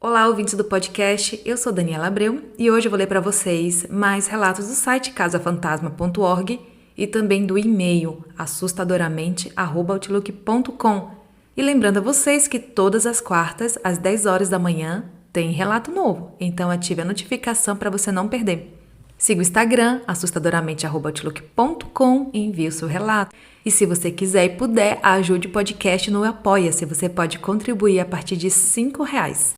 Olá, ouvintes do podcast, eu sou Daniela Abreu e hoje eu vou ler para vocês mais relatos do site casafantasma.org e também do e-mail assustadoramente@outlook.com. E lembrando a vocês que todas as quartas, às 10 horas da manhã, tem relato novo, então ative a notificação para você não perder. Siga o Instagram, assustadoramente@outlook.com e envie o seu relato. E se você quiser e puder, ajude o podcast no Apoia-se. Você pode contribuir a partir de R$5.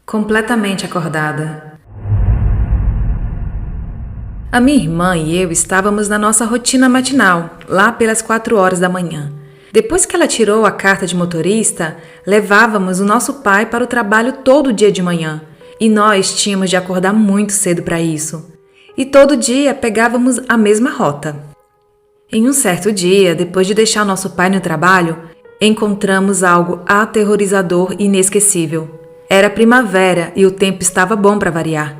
Completamente acordada. A minha irmã e eu estávamos na nossa rotina matinal, lá pelas 4 horas da manhã. Depois que ela tirou a carta de motorista, levávamos o nosso pai para o trabalho todo dia de manhã. E nós tínhamos de acordar muito cedo para isso. E todo dia pegávamos a mesma rota. Em um certo dia, depois de deixar nosso pai no trabalho, encontramos algo aterrorizador e inesquecível. Era primavera e o tempo estava bom para variar.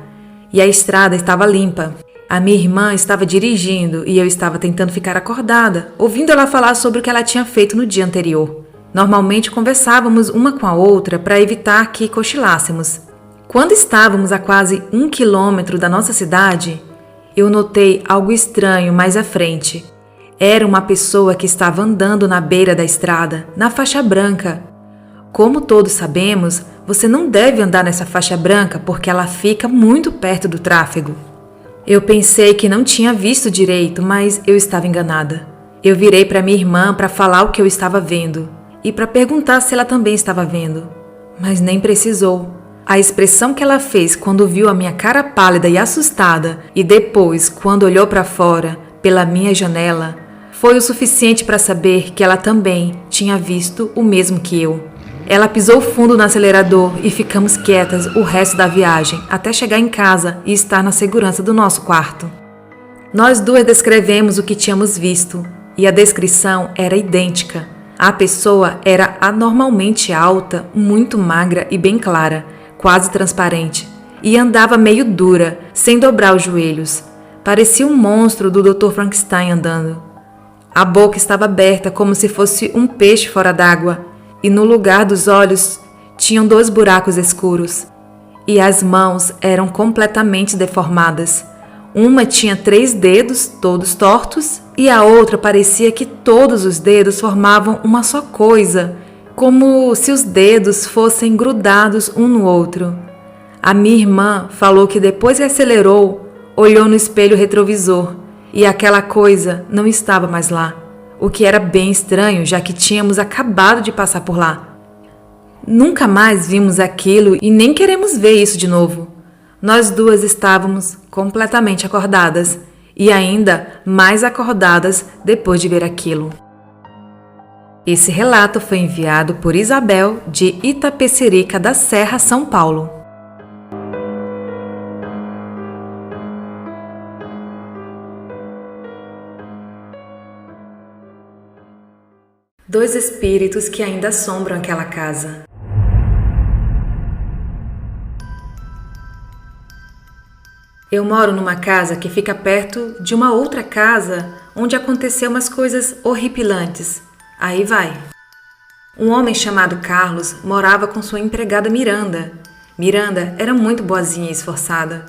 E a estrada estava limpa. A minha irmã estava dirigindo e eu estava tentando ficar acordada, ouvindo ela falar sobre o que ela tinha feito no dia anterior. Normalmente conversávamos uma com a outra para evitar que cochilássemos. Quando estávamos a quase 1 quilômetro da nossa cidade, eu notei algo estranho mais à frente. Era uma pessoa que estava andando na beira da estrada, na faixa branca. Como todos sabemos, você não deve andar nessa faixa branca porque ela fica muito perto do tráfego. Eu pensei que não tinha visto direito, mas eu estava enganada. Eu virei para minha irmã para falar o que eu estava vendo e para perguntar se ela também estava vendo, mas nem precisou. A expressão que ela fez quando viu a minha cara pálida e assustada e depois, quando olhou para fora, pela minha janela, foi o suficiente para saber que ela também tinha visto o mesmo que eu. Ela pisou fundo no acelerador e ficamos quietas o resto da viagem, até chegar em casa e estar na segurança do nosso quarto. Nós duas descrevemos o que tínhamos visto e a descrição era idêntica. A pessoa era anormalmente alta, muito magra e bem clara, quase transparente, e andava meio dura, sem dobrar os joelhos. Parecia um monstro do Dr. Frankenstein andando. A boca estava aberta como se fosse um peixe fora d'água, e no lugar dos olhos tinham 2 buracos escuros. E as mãos eram completamente deformadas. Uma tinha 3 dedos, todos tortos, e a outra parecia que todos os dedos formavam uma só coisa, como se os dedos fossem grudados um no outro. A minha irmã falou que depois que acelerou, olhou no espelho retrovisor e aquela coisa não estava mais lá, o que era bem estranho, já que tínhamos acabado de passar por lá. Nunca mais vimos aquilo e nem queremos ver isso de novo. Nós duas estávamos completamente acordadas e ainda mais acordadas depois de ver aquilo. Esse relato foi enviado por Isabel, de Itapecerica da Serra, São Paulo. Dois espíritos que ainda assombram aquela casa. Eu moro numa casa que fica perto de uma outra casa onde aconteceu umas coisas horripilantes. Aí vai. Um homem chamado Carlos morava com sua empregada Miranda. Miranda era muito boazinha e esforçada,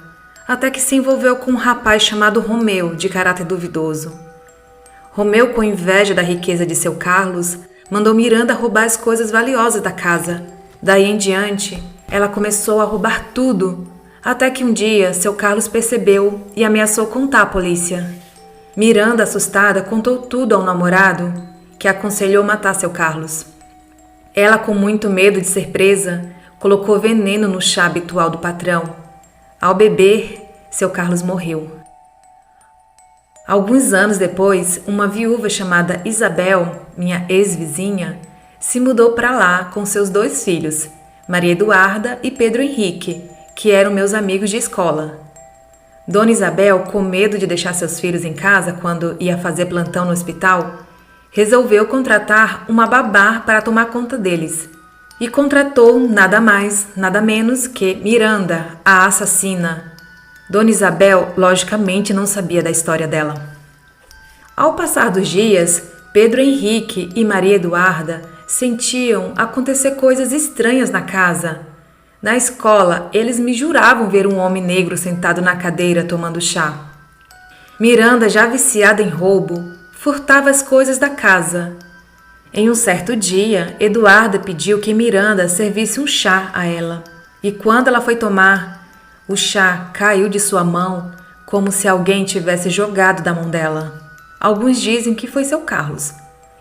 até que se envolveu com um rapaz chamado Romeu, de caráter duvidoso. Romeu, com inveja da riqueza de seu Carlos, mandou Miranda roubar as coisas valiosas da casa. Daí em diante, ela começou a roubar tudo, até que um dia seu Carlos percebeu e ameaçou contar à polícia. Miranda, assustada, contou tudo ao namorado, que aconselhou matar seu Carlos. Ela, com muito medo de ser presa, colocou veneno no chá habitual do patrão. Ao beber, seu Carlos morreu. Alguns anos depois, uma viúva chamada Isabel, minha ex-vizinha, se mudou para lá com seus 2 filhos, Maria Eduarda e Pedro Henrique, que eram meus amigos de escola. Dona Isabel, com medo de deixar seus filhos em casa quando ia fazer plantão no hospital, resolveu contratar uma babá para tomar conta deles. E contratou nada mais, nada menos que Miranda, a assassina. Dona Isabel, logicamente, não sabia da história dela. Ao passar dos dias, Pedro Henrique e Maria Eduarda sentiam acontecer coisas estranhas na casa. Na escola, eles me juravam ver um homem negro sentado na cadeira tomando chá. Miranda, já viciada em roubo, furtava as coisas da casa. Em um certo dia, Eduarda pediu que Miranda servisse um chá a ela. E quando ela foi tomar, o chá caiu de sua mão como se alguém tivesse jogado da mão dela. Alguns dizem que foi seu Carlos.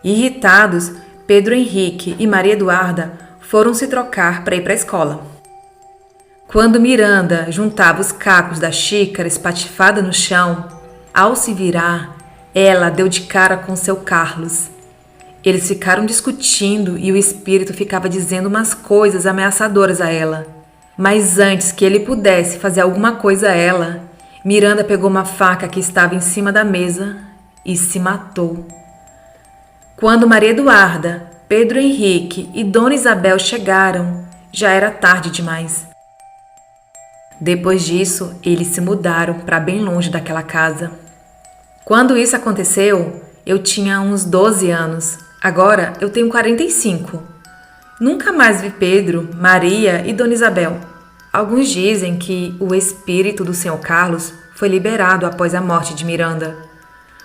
Irritados, Pedro Henrique e Maria Eduarda foram se trocar para ir para a escola. Quando Miranda juntava os cacos da xícara espatifada no chão, ao se virar, ela deu de cara com seu Carlos. Eles ficaram discutindo e o espírito ficava dizendo umas coisas ameaçadoras a ela. Mas antes que ele pudesse fazer alguma coisa a ela, Miranda pegou uma faca que estava em cima da mesa e se matou. Quando Maria Eduarda, Pedro Henrique e Dona Isabel chegaram, já era tarde demais. Depois disso, eles se mudaram para bem longe daquela casa. Quando isso aconteceu, eu tinha uns 12 anos. Agora eu tenho 45. Nunca mais vi Pedro, Maria e Dona Isabel. Alguns dizem que o espírito do Sr. Carlos foi liberado após a morte de Miranda.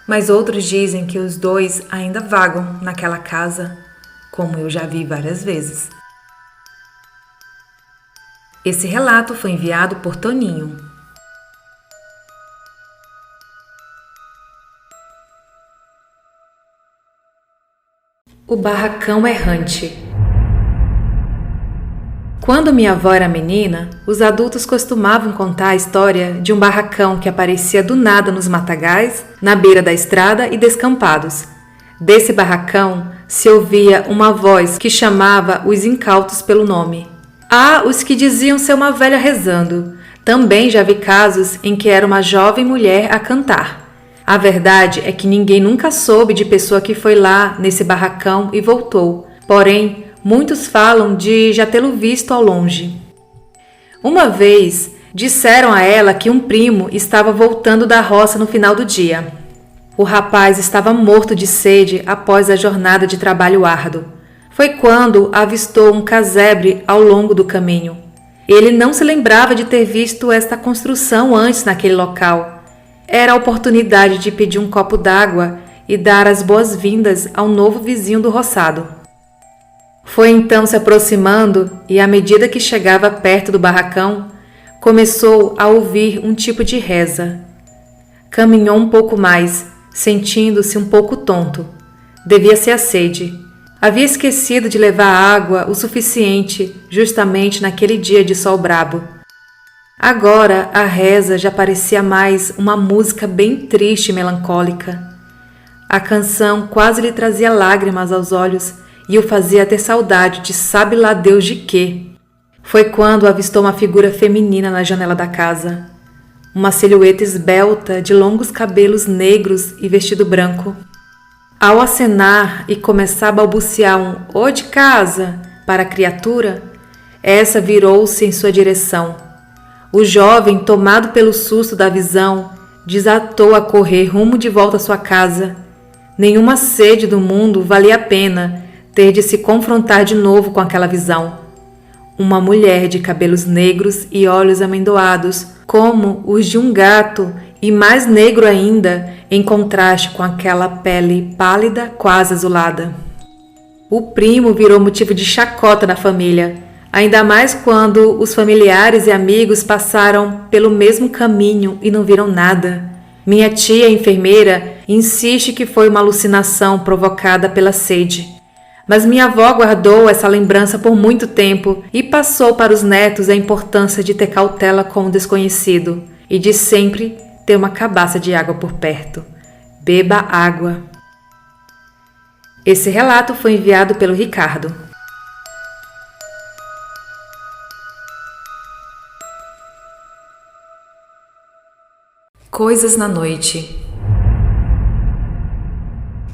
Mas outros dizem que os dois ainda vagam naquela casa, como eu já vi várias vezes. Esse relato foi enviado por Toninho. O barracão errante. Quando minha avó era menina, os adultos costumavam contar a história de um barracão que aparecia do nada nos matagais, na beira da estrada e descampados. Desse barracão se ouvia uma voz que chamava os incautos pelo nome. Há os que diziam ser uma velha rezando. Também já vi casos em que era uma jovem mulher a cantar. A verdade é que ninguém nunca soube de pessoa que foi lá nesse barracão e voltou. Porém, muitos falam de já tê-lo visto ao longe. Uma vez, disseram a ela que um primo estava voltando da roça no final do dia. O rapaz estava morto de sede após a jornada de trabalho árduo. Foi quando avistou um casebre ao longo do caminho. Ele não se lembrava de ter visto esta construção antes naquele local. Era a oportunidade de pedir um copo d'água e dar as boas-vindas ao novo vizinho do roçado. Foi então se aproximando e, à medida que chegava perto do barracão, começou a ouvir um tipo de reza. Caminhou um pouco mais, sentindo-se um pouco tonto. Devia ser a sede. Havia esquecido de levar água o suficiente justamente naquele dia de sol brabo. Agora a reza já parecia mais uma música bem triste e melancólica. A canção quase lhe trazia lágrimas aos olhos e o fazia ter saudade de sabe lá Deus de quê. Foi quando avistou uma figura feminina na janela da casa. Uma silhueta esbelta de longos cabelos negros e vestido branco. Ao acenar e começar a balbuciar um "Ô de casa" para a criatura, essa virou-se em sua direção. O jovem, tomado pelo susto da visão, desatou a correr rumo de volta à sua casa. Nenhuma sede do mundo valia a pena ter de se confrontar de novo com aquela visão. Uma mulher de cabelos negros e olhos amendoados, como os de um gato, e mais negro ainda, em contraste com aquela pele pálida, quase azulada. O primo virou motivo de chacota na família, ainda mais quando os familiares e amigos passaram pelo mesmo caminho e não viram nada. Minha tia, enfermeira, insiste que foi uma alucinação provocada pela sede. Mas minha avó guardou essa lembrança por muito tempo e passou para os netos a importância de ter cautela com o desconhecido e de sempre ter uma cabaça de água por perto. Beba água. Esse relato foi enviado pelo Ricardo. Coisas na noite.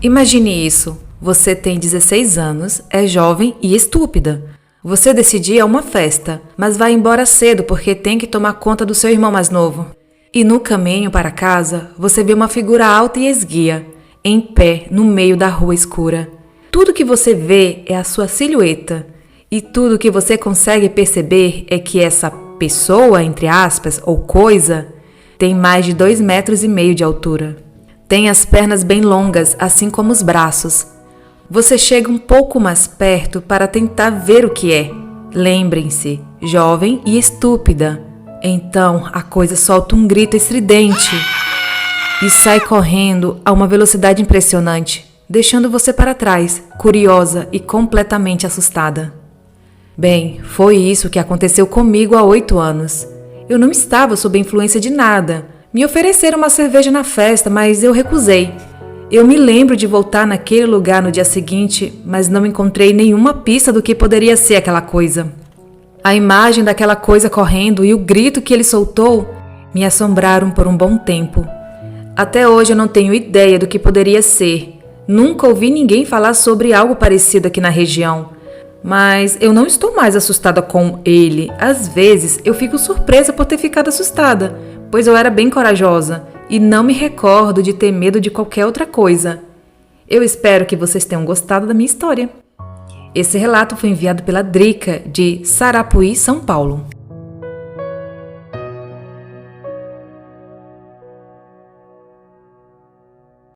Imagine isso. Você tem 16 anos, é jovem e estúpida. Você decidiu ir a uma festa, mas vai embora cedo porque tem que tomar conta do seu irmão mais novo. E no caminho para casa, você vê uma figura alta e esguia, em pé no meio da rua escura. tudo que você vê é a sua silhueta. E tudo que você consegue perceber é que essa pessoa, entre aspas, ou coisa, tem mais de 2,5 metros de altura. Tem as pernas bem longas, assim como os braços. Você chega um pouco mais perto para tentar ver o que é. Lembrem-se, jovem e estúpida. Então a coisa solta um grito estridente e sai correndo a uma velocidade impressionante, deixando você para trás, curiosa e completamente assustada. Bem, foi isso que aconteceu comigo há 8 anos. Eu não estava sob a influência de nada. Me ofereceram uma cerveja na festa, mas eu recusei. Eu me lembro de voltar naquele lugar no dia seguinte, mas não encontrei nenhuma pista do que poderia ser aquela coisa. A imagem daquela coisa correndo e o grito que ele soltou me assombraram por um bom tempo. Até hoje eu não tenho ideia do que poderia ser. Nunca ouvi ninguém falar sobre algo parecido aqui na região. Mas eu não estou mais assustada com ele. Às vezes eu fico surpresa por ter ficado assustada, pois eu era bem corajosa e não me recordo de ter medo de qualquer outra coisa. Eu espero que vocês tenham gostado da minha história. Esse relato foi enviado pela Drica, de Sarapuí, São Paulo.